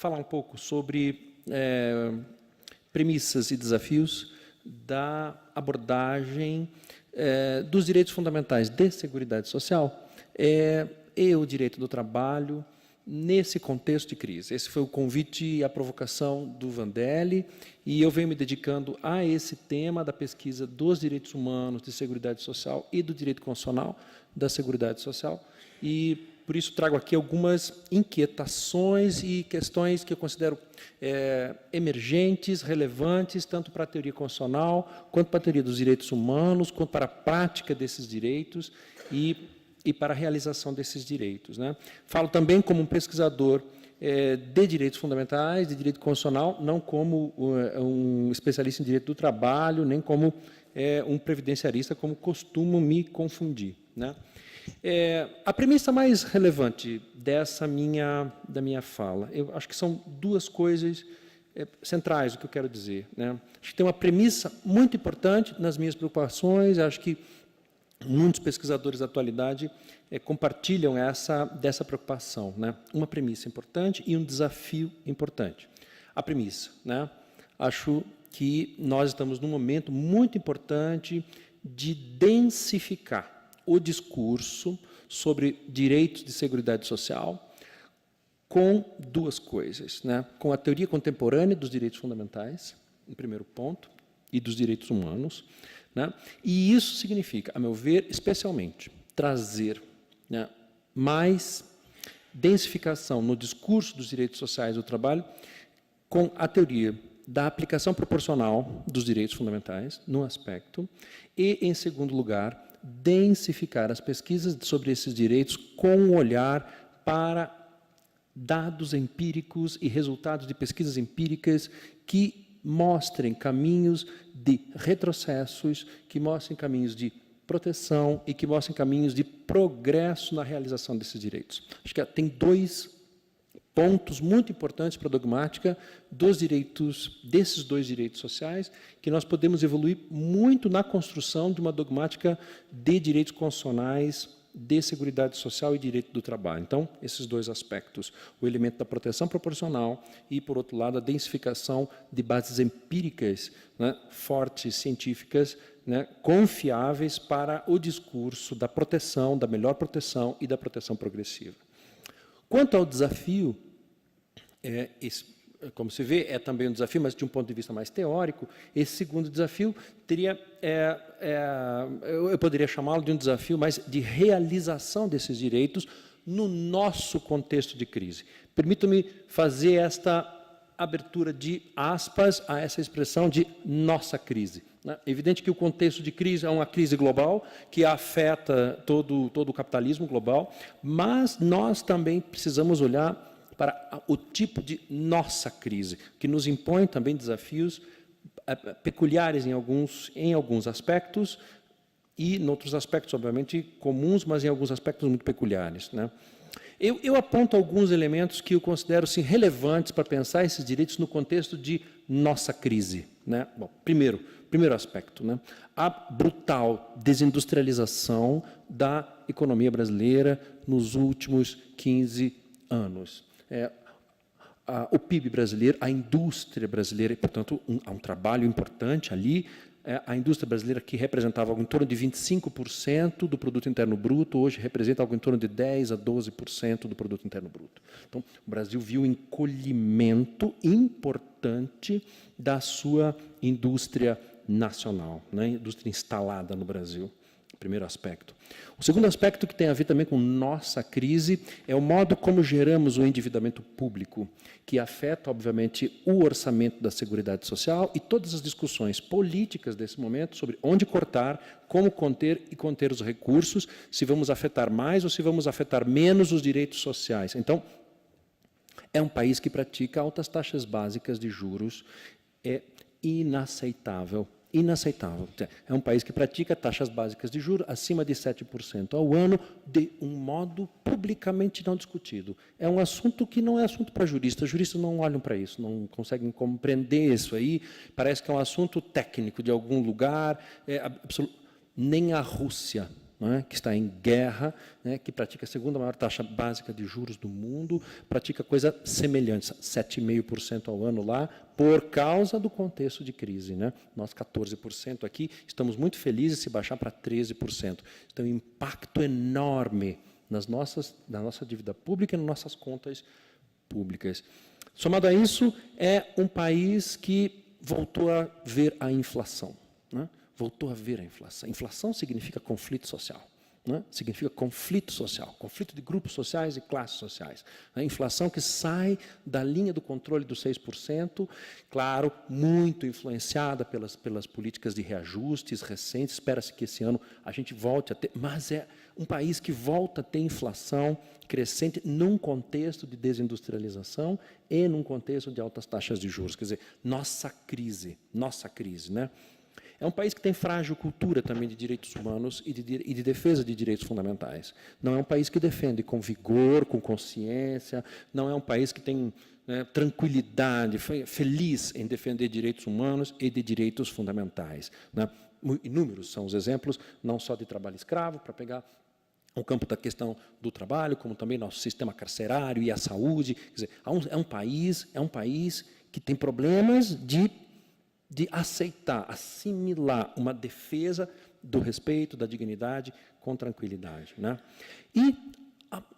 falar um pouco sobre premissas e desafios da abordagem dos direitos fundamentais de seguridade social e o direito do trabalho nesse contexto de crise. Esse foi o convite e a provocação do Vandelli, e eu venho me dedicando a esse tema da pesquisa dos direitos humanos, de seguridade social e do direito constitucional da seguridade social, e por isso trago aqui algumas inquietações e questões que eu considero emergentes, relevantes, tanto para a teoria constitucional, quanto para a teoria dos direitos humanos, quanto para a prática desses direitos e para a realização desses direitos, né? Falo também como um pesquisador de direitos fundamentais, de direito constitucional, não como um especialista em direito do trabalho, nem como um previdenciarista, como costumo me confundir, né? A premissa mais relevante da minha fala, eu acho que são duas coisas centrais do que eu quero dizer, né? Acho que tem uma premissa muito importante nas minhas preocupações, acho que muitos pesquisadores da atualidade compartilham dessa preocupação, né? Uma premissa importante e um desafio importante. A premissa, né? Acho que nós estamos num momento muito importante de densificar o discurso sobre direitos de seguridade social com duas coisas, né? Com a teoria contemporânea dos direitos fundamentais, em primeiro ponto, e dos direitos humanos, né? E isso significa, a meu ver, especialmente, trazer, né, mais densificação no discurso dos direitos sociais do trabalho com a teoria da aplicação proporcional dos direitos fundamentais, num aspecto, e, em segundo lugar, densificar as pesquisas sobre esses direitos com um olhar para dados empíricos e resultados de pesquisas empíricas que mostrem caminhos de retrocessos, que mostrem caminhos de proteção e que mostrem caminhos de progresso na realização desses direitos. Acho que tem dois pontos muito importantes para a dogmática desses dois direitos sociais, que nós podemos evoluir muito na construção de uma dogmática de direitos constitucionais de seguridade social e direito do trabalho. Então, esses dois aspectos, o elemento da proteção proporcional e, por outro lado, a densificação de bases empíricas, né, fortes, científicas, né, confiáveis para o discurso da proteção, da melhor proteção e da proteção progressiva. Quanto ao desafio, como se vê, é também um desafio, mas de um ponto de vista mais teórico, esse segundo desafio teria, eu poderia chamá-lo de um desafio mais de realização desses direitos no nosso contexto de crise. Permito-me fazer esta abertura de aspas a essa expressão de nossa crise. É evidente que o contexto de crise é uma crise global que afeta todo o capitalismo global, mas nós também precisamos olhar para o tipo de nossa crise, que nos impõe também desafios peculiares em alguns aspectos e, em outros aspectos, obviamente, comuns, mas em alguns aspectos muito peculiares, né? Eu aponto alguns elementos que eu considero assim, relevantes para pensar esses direitos no contexto de nossa crise, né? Bom, primeiro aspecto, né? A brutal desindustrialização da economia brasileira nos últimos 15 anos. O PIB brasileiro, a indústria brasileira, e, portanto, há um trabalho importante ali. A indústria brasileira, que representava algo em torno de 25% do produto interno bruto, hoje representa algo em torno de 10% a 12% do produto interno bruto. Então, o Brasil viu um encolhimento importante da sua indústria nacional, né? Indústria instalada no Brasil. Primeiro aspecto. O segundo aspecto, que tem a ver também com nossa crise, é o modo como geramos o endividamento público, que afeta, obviamente, o orçamento da Seguridade Social e todas as discussões políticas desse momento sobre onde cortar, como conter e conter os recursos, se vamos afetar mais ou se vamos afetar menos os direitos sociais. Então, é um país que pratica altas taxas básicas de juros, é inaceitável. Inaceitável. É um país que pratica taxas básicas de juros acima de 7% ao ano, de um modo publicamente não discutido. É um assunto que não é assunto para juristas. Juristas não olham para isso, não conseguem compreender isso aí. Parece que é um assunto técnico de algum lugar. Nem a Rússia não é? Que está em guerra, né? Que pratica a segunda maior taxa básica de juros do mundo, pratica coisa semelhante, 7,5% ao ano lá, por causa do contexto de crise, né? Nós, 14% aqui, estamos muito felizes se baixar para 13%. Então, um impacto enorme na nossa dívida pública e nas nossas contas públicas. Somado a isso, é um país que voltou a ver a inflação, né? Voltou a ver a inflação. Inflação significa conflito social, né? Significa conflito social, conflito de grupos sociais e classes sociais. A inflação que sai da linha do controle dos 6%, claro, muito influenciada pelas políticas de reajustes recentes. Espera-se que esse ano a gente volte a ter, mas é um país que volta a ter inflação crescente num contexto de desindustrialização e num contexto de altas taxas de juros. Quer dizer, nossa crise, né? É um país que tem frágil cultura também de direitos humanos e de defesa de direitos fundamentais. Não é um país que defende com vigor, com consciência, não é um país que tem, né, tranquilidade, feliz em defender direitos humanos e de direitos fundamentais, né? Inúmeros são os exemplos, não só de trabalho escravo, para pegar o campo da questão do trabalho, como também nosso sistema carcerário e a saúde. Quer dizer, é um país que tem problemas de aceitar, assimilar uma defesa do respeito, da dignidade, com tranquilidade, né? E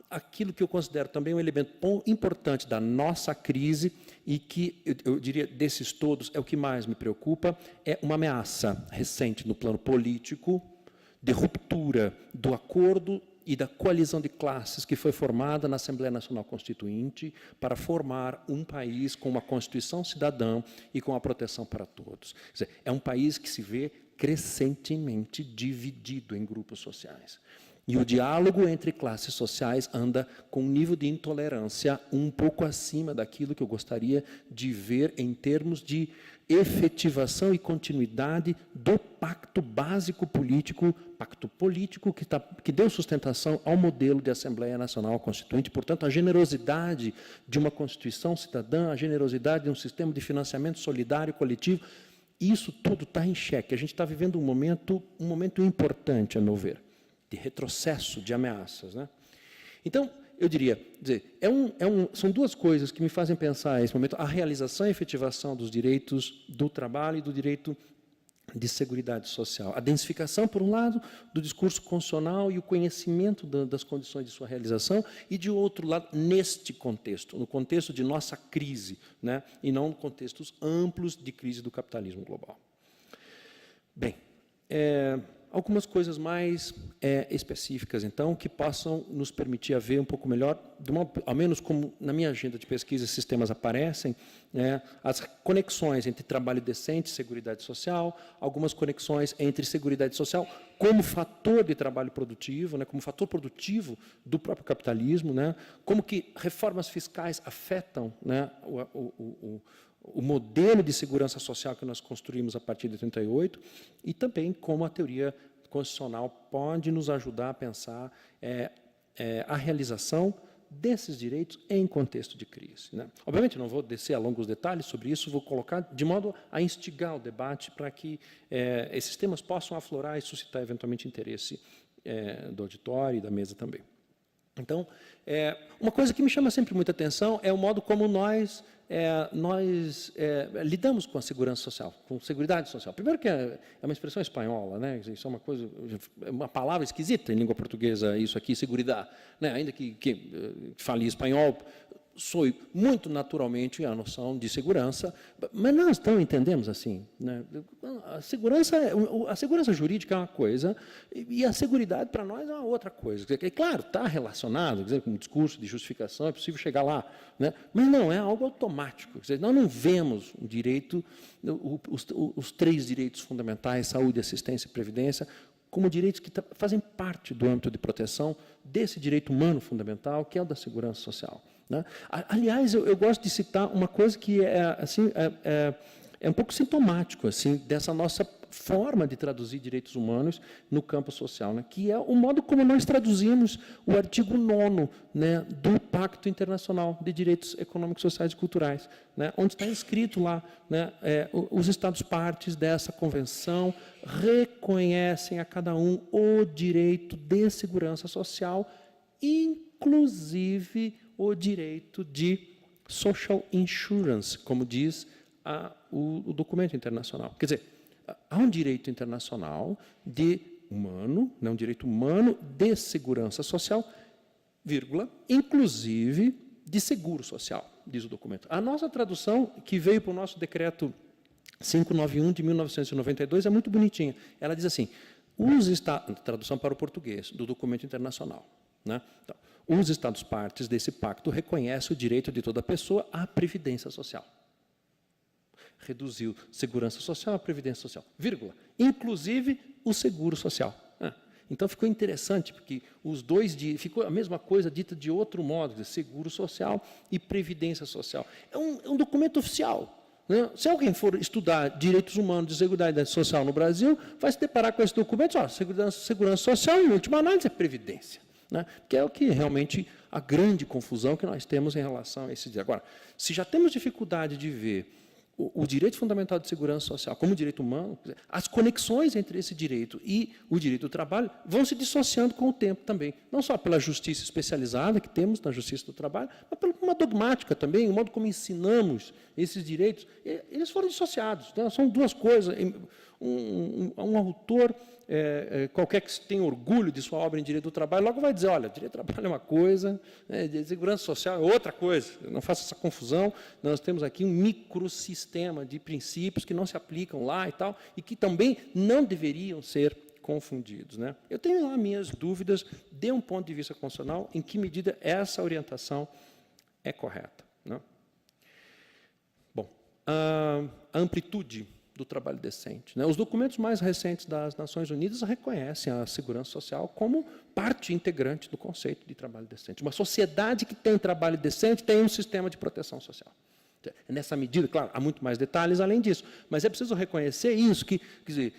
aquilo que eu considero também um elemento importante da nossa crise, e que, eu diria, desses todos, é o que mais me preocupa, é uma ameaça recente no plano político, de ruptura do acordo e da coalizão de classes que foi formada na Assembleia Nacional Constituinte para formar um país com uma Constituição cidadã e com a proteção para todos. Quer dizer, é um país que se vê crescentemente dividido em grupos sociais. E o diálogo entre classes sociais anda com um nível de intolerância um pouco acima daquilo que eu gostaria de ver em termos de efetivação e continuidade do pacto básico político, que deu sustentação ao modelo de Assembleia Nacional Constituinte. Portanto, a generosidade de uma Constituição cidadã, a generosidade de um sistema de financiamento solidário coletivo, isso tudo está em xeque. A gente está vivendo um momento importante, a meu ver, de retrocesso, de ameaças, né? Então, eu diria, são duas coisas que me fazem pensar nesse momento: a realização e efetivação dos direitos do trabalho e do direito de seguridade social. A densificação, por um lado, do discurso constitucional e o conhecimento das condições de sua realização, e, de outro lado, neste contexto, no contexto de nossa crise, né, e não no contextos amplos de crise do capitalismo global. Bem, algumas coisas mais específicas, então, que possam nos permitir a ver um pouco melhor, ao menos como na minha agenda de pesquisa esses temas aparecem, né, as conexões entre trabalho decente e seguridade social, algumas conexões entre seguridade social como fator de trabalho produtivo, né, como fator produtivo do próprio capitalismo, né, como que reformas fiscais afetam, né, o modelo de segurança social que nós construímos a partir de 1938, e também como a teoria constitucional pode nos ajudar a pensar a realização desses direitos em contexto de crise, né? Obviamente, não vou descer a longos detalhes sobre isso, vou colocar de modo a instigar o debate para que esses temas possam aflorar e suscitar, eventualmente, interesse do auditório e da mesa também. Então, uma coisa que me chama sempre muita atenção é o modo como nós lidamos com a segurança social, com seguridade social. Primeiro que é uma expressão espanhola, né? Isso é uma palavra esquisita em língua portuguesa, isso aqui, seguridade, né? Ainda que fale espanhol, soe muito naturalmente a noção de segurança, mas nós não entendemos assim, né? A segurança jurídica é uma coisa e a seguridade para nós é uma outra coisa. É claro, está relacionado, quer dizer, com um discurso de justificação, é possível chegar lá, né? Mas não é algo automático. Quer dizer, nós não vemos um direito, os três direitos fundamentais, saúde, assistência e previdência, como direitos que fazem parte do âmbito de proteção desse direito humano fundamental, que é o da segurança social, né? Aliás, eu gosto de citar uma coisa que é um pouco sintomático assim, dessa nossa forma de traduzir direitos humanos no campo social, né, que é o modo como nós traduzimos o artigo 9º, né, do Pacto Internacional de Direitos Econômicos, Sociais e Culturais, né, onde está escrito lá, né, os Estados-partes dessa convenção reconhecem a cada um o direito de segurança social, inclusive o direito de social insurance, como diz o documento internacional. Quer dizer, há um direito internacional né, um direito humano de segurança social, vírgula, inclusive de seguro social, diz o documento. A nossa tradução, que veio para o nosso decreto 591 de 1992, é muito bonitinha. Ela diz assim, tradução para o português, do documento internacional, né? Então, os Estados-partes desse pacto reconhecem o direito de toda pessoa à previdência social. Reduziu segurança social à previdência social, vírgula, inclusive o seguro social. Então, ficou interessante, porque os dois ficou a mesma coisa dita de outro modo, seguro social e previdência social. É um documento oficial, né? Se alguém for estudar direitos humanos e seguridade social no Brasil, vai se deparar com esse documento, segurança social, em última análise, é previdência, né? Que é o que realmente a grande confusão que nós temos em relação a esse dia. Agora, se já temos dificuldade de ver o direito fundamental de segurança social como direito humano, as conexões entre esse direito e o direito do trabalho vão se dissociando com o tempo também, não só pela justiça especializada que temos na justiça do trabalho, mas por uma dogmática também, o modo como ensinamos esses direitos, eles foram dissociados, né? São duas coisas. Um autor qualquer que tenha orgulho de sua obra em direito do trabalho, logo vai dizer, olha, direito do trabalho é uma coisa, né, de segurança social é outra coisa, não faça essa confusão, nós temos aqui um microsistema de princípios que não se aplicam lá e tal, e que também não deveriam ser confundidos, né? Eu tenho lá minhas dúvidas, de um ponto de vista constitucional, em que medida essa orientação é correta, né? Bom, a amplitude do trabalho decente, né? Os documentos mais recentes das Nações Unidas reconhecem a segurança social como parte integrante do conceito de trabalho decente. Uma sociedade que tem trabalho decente tem um sistema de proteção social. Nessa medida, claro, há muito mais detalhes além disso, mas é preciso reconhecer isso, quer dizer,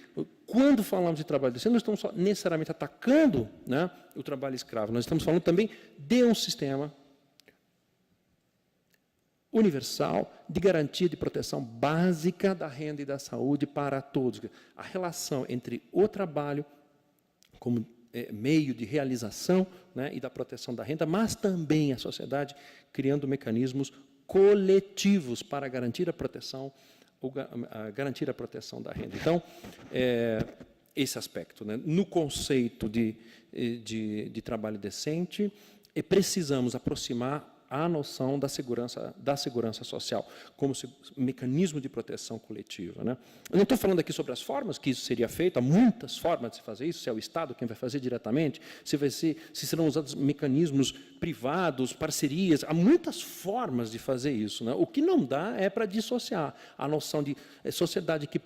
quando falamos de trabalho decente, nós estamos só necessariamente atacando, né, o trabalho escravo, nós estamos falando também de um sistema universal de garantia de proteção básica da renda e da saúde para todos. A relação entre o trabalho como meio de realização, né, e da proteção da renda, mas também a sociedade criando mecanismos coletivos para garantir a proteção da renda. Então, esse aspecto, né, no conceito de trabalho decente, precisamos aproximar a noção da segurança social como mecanismo de proteção coletiva, né? Eu não estou falando aqui sobre as formas que isso seria feito, há muitas formas de se fazer isso, se é o Estado quem vai fazer diretamente, se serão usados mecanismos privados, parcerias, há muitas formas de fazer isso, né? O que não dá é para dissociar a noção de sociedade que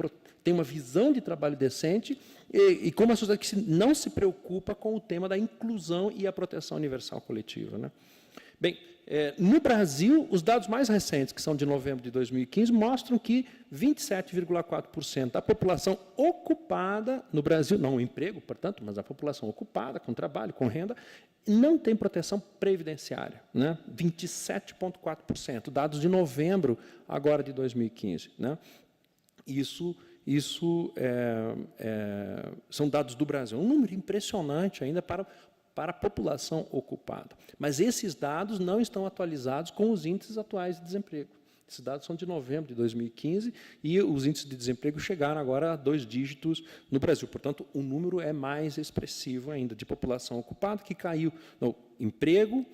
tem uma visão de trabalho decente e como a sociedade que não se preocupa com o tema da inclusão e a proteção universal coletiva, né? Bem, no Brasil, os dados mais recentes, que são de novembro de 2015, mostram que 27,4% da população ocupada no Brasil, não o emprego, portanto, mas a população ocupada, com trabalho, com renda, não tem proteção previdenciária, né? 27,4%, dados de novembro, agora de 2015. Né? Isso são dados do Brasil. Um número impressionante ainda para a população ocupada. Mas esses dados não estão atualizados com os índices atuais de desemprego. Esses dados são de novembro de 2015 e os índices de desemprego chegaram agora a 2 dígitos no Brasil. Portanto, o número é mais expressivo ainda de população ocupada que caiu no emprego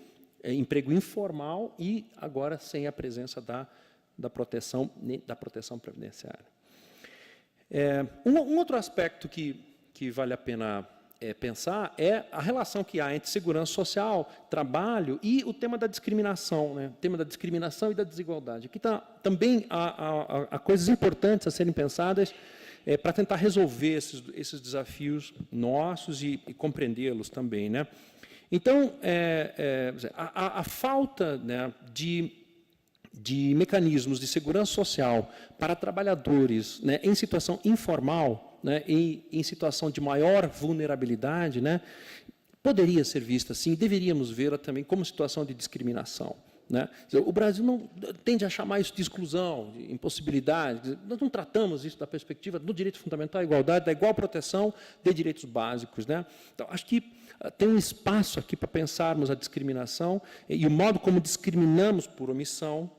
informal e agora sem a presença da proteção previdenciária. Um outro aspecto que vale a pena pensar é a relação que há entre segurança social, trabalho e o tema da discriminação, né? O tema da discriminação e da desigualdade. Aqui também há coisas importantes a serem pensadas para tentar resolver esses desafios nossos e compreendê-los também, né? Então, a falta, né, de mecanismos de segurança social para trabalhadores, né, em situação informal, né, em situação de maior vulnerabilidade, né, poderia ser vista assim, deveríamos vê-la também como situação de discriminação. Né? O Brasil não tende a chamar isso de exclusão, de impossibilidade. Nós não tratamos isso da perspectiva do direito fundamental à igualdade, da igual proteção de direitos básicos. Né? Então, acho que tem um espaço aqui para pensarmos a discriminação e o modo como discriminamos por omissão,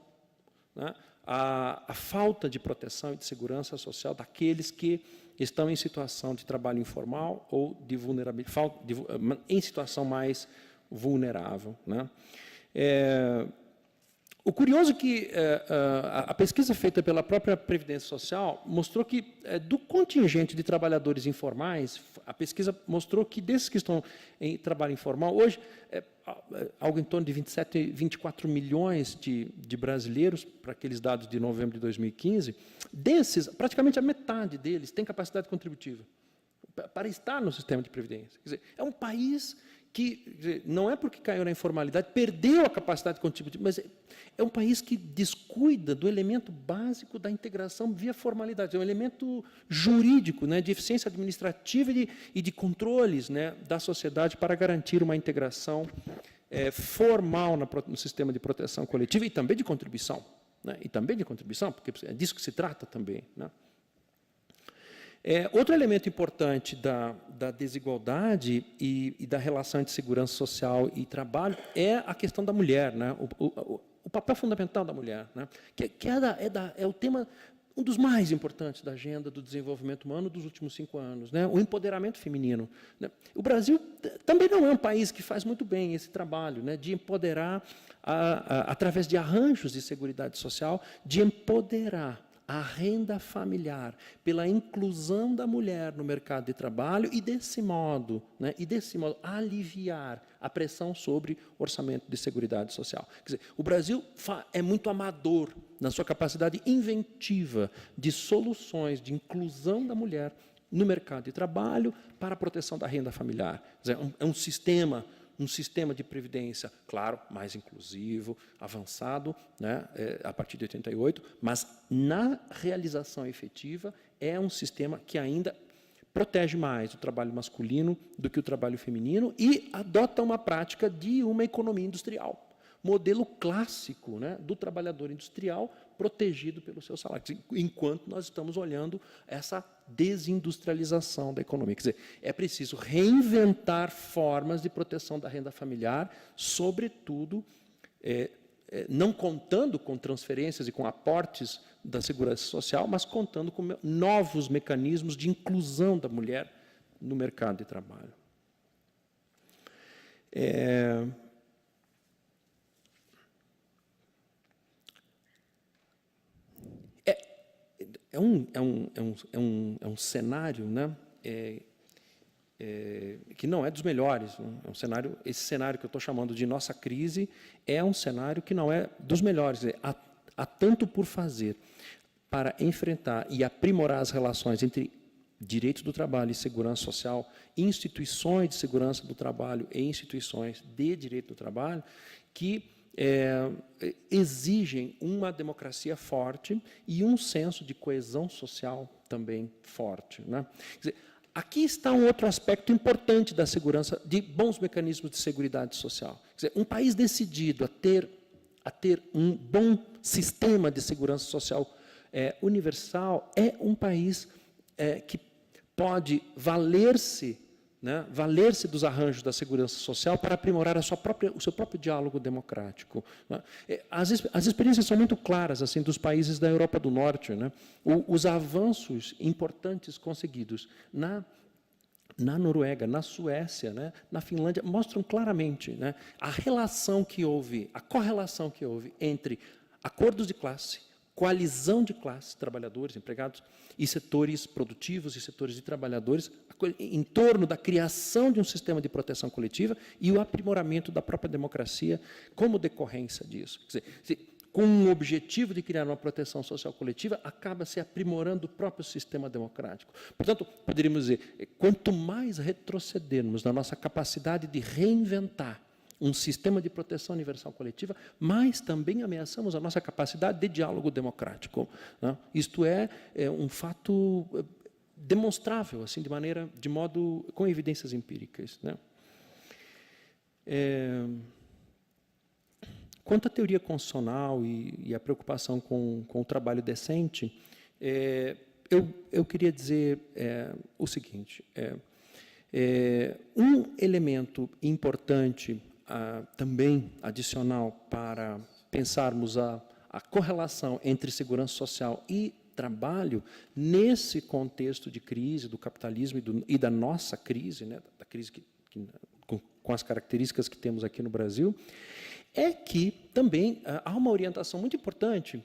né? A falta de proteção e de segurança social daqueles que estão em situação de trabalho informal ou de vulnerabilidade, em situação mais vulnerável. Né? O curioso é que a pesquisa feita pela própria Previdência Social mostrou que, do contingente de trabalhadores informais, a pesquisa mostrou que, desses que estão em trabalho informal, hoje, algo em torno de 27, 24 milhões de brasileiros, para aqueles dados de novembro de 2015, desses, praticamente a metade deles tem capacidade contributiva para estar no sistema de previdência. Quer dizer, é um país que, não é porque caiu na informalidade, perdeu a capacidade contributiva, mas é um país que descuida do elemento básico da integração via formalidade, é um elemento jurídico, né, de eficiência administrativa e de controles, né, da sociedade para garantir uma integração formal no sistema de proteção coletiva e também de contribuição. Né, e também de contribuição, porque é disso que se trata também. Né. Outro elemento importante da desigualdade e da relação entre segurança social e trabalho é a questão da mulher, né? O papel fundamental da mulher, né? É o tema, um dos mais importantes da agenda do desenvolvimento humano dos últimos 5 anos, né? O empoderamento feminino. Né? O Brasil também não é um país que faz muito bem esse trabalho, né? De empoderar, através de arranjos de seguridade social, de empoderar a renda familiar, pela inclusão da mulher no mercado de trabalho e, desse modo, né, aliviar a pressão sobre o orçamento de seguridade social. Quer dizer, o Brasil é muito amador na sua capacidade inventiva de soluções de inclusão da mulher no mercado de trabalho para a proteção da renda familiar. Quer dizer, é um sistema de previdência, claro, mais inclusivo, avançado, né, a partir de 88, mas, na realização efetiva, é um sistema que ainda protege mais o trabalho masculino do que o trabalho feminino e adota uma prática de uma economia industrial. Modelo clássico, né, do trabalhador industrial protegido pelo seu salário, enquanto nós estamos olhando essa desindustrialização da economia. Quer dizer, é preciso reinventar formas de proteção da renda familiar, sobretudo, não contando com transferências e com aportes da segurança social, mas contando com novos mecanismos de inclusão da mulher no mercado de trabalho. É um cenário, né, que não é dos melhores. Né? Esse cenário que eu estou chamando de nossa crise é um cenário que não é dos melhores. Há tanto por fazer para enfrentar e aprimorar as relações entre direitos do trabalho e segurança social, instituições de segurança do trabalho e instituições de direito do trabalho, que exigem uma democracia forte e um senso de coesão social também forte. Né? Quer dizer, aqui está um outro aspecto importante da segurança, de bons mecanismos de seguridade social. Quer dizer, um país decidido a ter um bom sistema de segurança social universal é um país que pode valer-se, né, valer-se dos arranjos da segurança social para aprimorar o seu próprio diálogo democrático. Né? As experiências são muito claras assim, dos países da Europa do Norte. Né? Os avanços importantes conseguidos na Noruega, na Suécia, né, na Finlândia, mostram claramente, né, a correlação que houve entre acordos de classe, coalizão de classes, trabalhadores, empregados, e setores produtivos e setores de trabalhadores, em torno da criação de um sistema de proteção coletiva e o aprimoramento da própria democracia como decorrência disso. Quer dizer, com o objetivo de criar uma proteção social coletiva, acaba se aprimorando o próprio sistema democrático. Portanto, poderíamos dizer, quanto mais retrocedermos na nossa capacidade de reinventar um sistema de proteção universal coletiva, mais também ameaçamos a nossa capacidade de diálogo democrático. Né? Isto é um fato demonstrável, assim, de modo com evidências empíricas, né? Quanto à teoria constitucional e a preocupação com o trabalho decente, eu queria dizer o seguinte: um elemento importante também adicional para pensarmos a correlação entre segurança social e trabalho nesse contexto de crise do capitalismo e da nossa crise, né, da crise com as características que temos aqui no Brasil, é que também há uma orientação muito importante,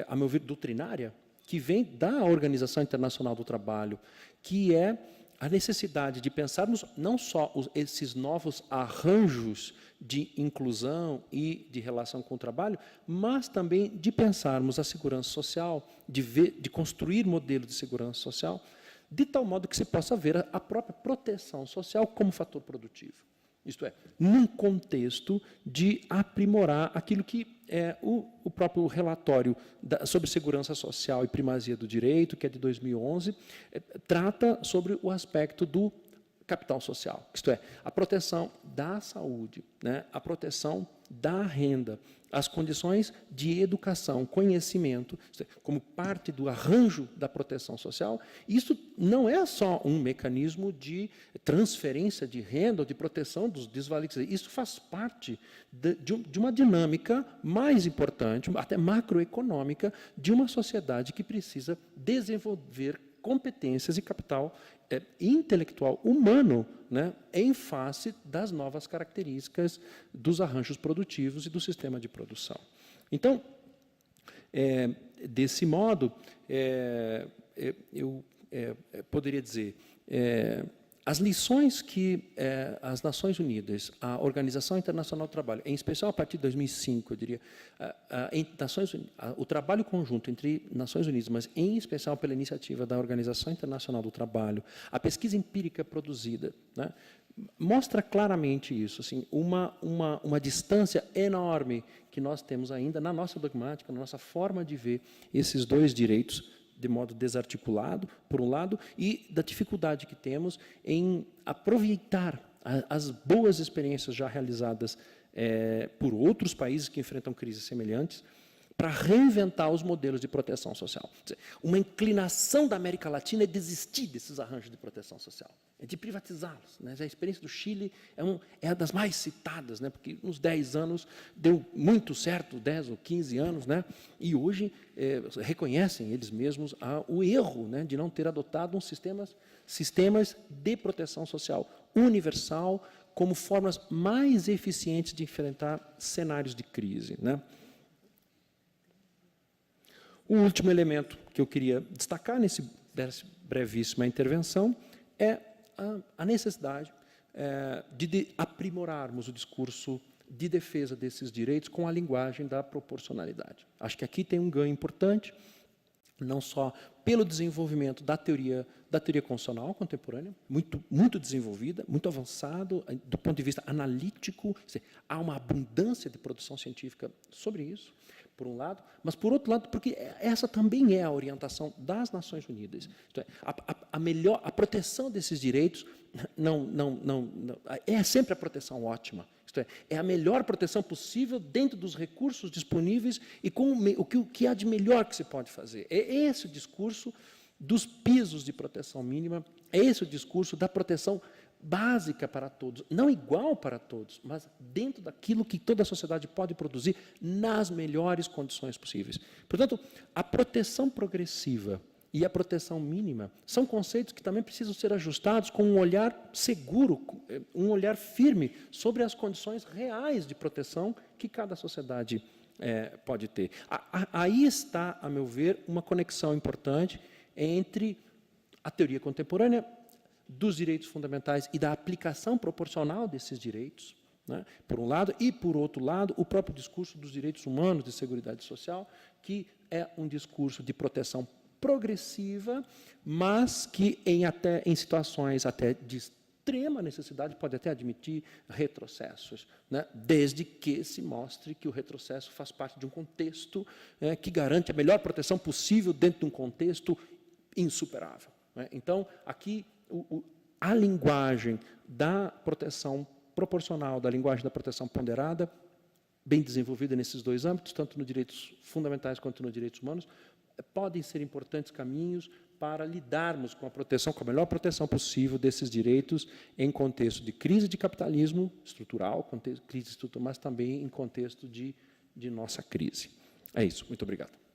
a meu ver, doutrinária, que vem da Organização Internacional do Trabalho, que é a necessidade de pensarmos não só esses novos arranjos de inclusão e de relação com o trabalho, mas também de pensarmos a segurança social, de construir modelos de segurança social, de tal modo que se possa ver a própria proteção social como fator produtivo. Isto é, num contexto de aprimorar aquilo que o próprio relatório sobre segurança social e primazia do direito, que é de 2011, trata sobre o aspecto do capital social, isto é, a proteção da saúde, né, a proteção da renda, as condições de educação, conhecimento, como parte do arranjo da proteção social. Isso não é só um mecanismo de transferência de renda ou de proteção dos desvalidos. Isso faz parte de uma dinâmica mais importante, até macroeconômica, de uma sociedade que precisa desenvolver competências e capital intelectual humano, né, em face das novas características dos arranjos produtivos e do sistema de produção. Então, desse modo, eu poderia dizer, as lições que as Nações Unidas, a Organização Internacional do Trabalho, em especial a partir de 2005, eu diria, o trabalho conjunto entre Nações Unidas, mas em especial pela iniciativa da Organização Internacional do Trabalho, a pesquisa empírica produzida, né, mostra claramente isso, assim, uma distância enorme que nós temos ainda na nossa dogmática, na nossa forma de ver esses dois direitos de modo desarticulado, por um lado, e da dificuldade que temos em aproveitar as boas experiências já realizadas por outros países que enfrentam crises semelhantes, para reinventar os modelos de proteção social. Uma inclinação da América Latina é desistir desses arranjos de proteção social, é de privatizá-los, né? A experiência do Chile é das mais citadas, né? Porque uns 10 anos deu muito certo, 10 ou 15 anos, né? E hoje reconhecem eles mesmos o erro, né, de não ter adotado sistemas de proteção social universal como formas mais eficientes de enfrentar cenários de crise, né? O último elemento que eu queria destacar nessa brevíssima intervenção é a necessidade de aprimorarmos o discurso de defesa desses direitos com a linguagem da proporcionalidade. Acho que aqui tem um ganho importante, não só pelo desenvolvimento da teoria constitucional contemporânea, muito desenvolvida, muito avançado do ponto de vista analítico, há uma abundância de produção científica sobre isso, por um lado, mas, por outro lado, porque essa também é a orientação das Nações Unidas. Então, a proteção desses direitos é sempre a proteção ótima. Isto é a melhor proteção possível dentro dos recursos disponíveis e com o que há de melhor que se pode fazer. É esse o discurso dos pisos de proteção mínima, é esse o discurso da proteção básica para todos, não igual para todos, mas dentro daquilo que toda a sociedade pode produzir nas melhores condições possíveis. Portanto, a proteção progressiva e a proteção mínima são conceitos que também precisam ser ajustados com um olhar seguro, um olhar firme sobre as condições reais de proteção que cada sociedade pode ter. Aí está, a meu ver, uma conexão importante entre a teoria contemporânea dos direitos fundamentais e da aplicação proporcional desses direitos, né, por um lado, e, por outro lado, o próprio discurso dos direitos humanos de seguridade social, que é um discurso de proteção progressiva, mas que em situações até de extrema necessidade pode até admitir retrocessos, né, desde que se mostre que o retrocesso faz parte de um contexto que garante a melhor proteção possível dentro de um contexto insuperável. né? Então, aqui, a linguagem da proteção proporcional, da linguagem da proteção ponderada, bem desenvolvida nesses dois âmbitos, tanto nos direitos fundamentais quanto nos direitos humanos, podem ser importantes caminhos para lidarmos com a proteção, com a melhor proteção possível desses direitos em contexto de crise de capitalismo estrutural, crise estrutural, mas também em contexto de nossa crise. É isso. Muito obrigado.